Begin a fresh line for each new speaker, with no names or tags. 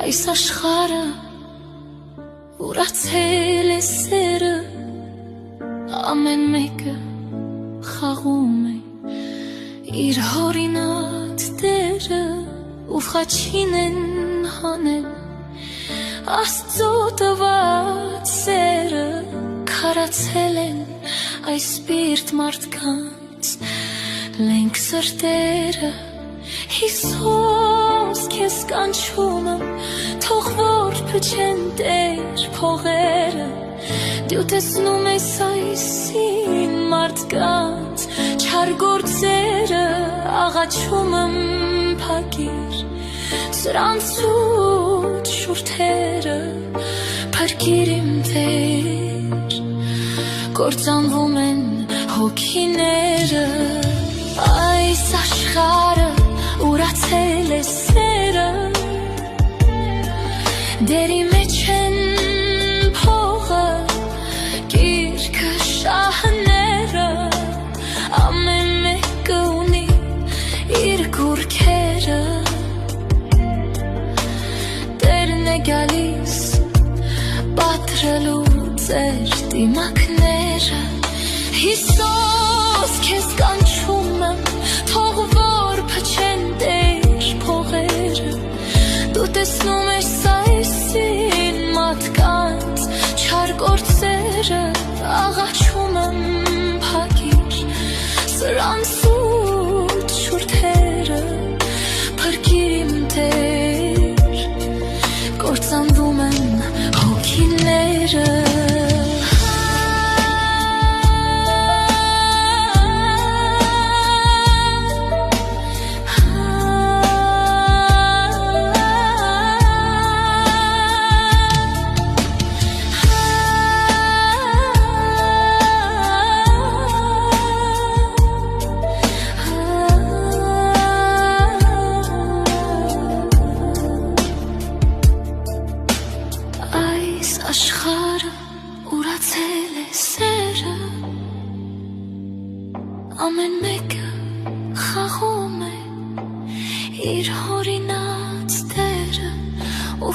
Այս աշխարհը ուրացել է սերը, ամեն մեկը խաղում է իր հորինած դերը, ու խաչին են հանել Աստծո տված սերը, քարացել են այս սպիրտ մարդկանց լենք սրտերը, Հիսուս քեզ կանչում եմ, թող որ փչեն Տեր փողերը, դու տեսնում ես այսին մարդկանց չար գործերը, աղաչում եմ փակիր սրանցուց շուրթերը, փրկիր իմ Տեր, կործանվում են հոգիները, այս աշխարհը ուրացել է սերը, դերի մեջ են փողը, գիրքը շահները, ամեն մեկը ունի իր գուրքերը, Տերն է գալիս պատրելու ձեր դիմակները, Հիսուս քեզ կանչում եմ, թող որ փչեն Տեր փողերը, դու տեսնում ես այսին մարդկանց չար գործերը, աղաչում եմ փակիր սրանցուց շուրթերը, փրկիր իմ Տեր, կործանվում են հոգիները, աշխարհը ուրացել է սերը, ամեն մեկը խաղում է իր հորինած դերը, ու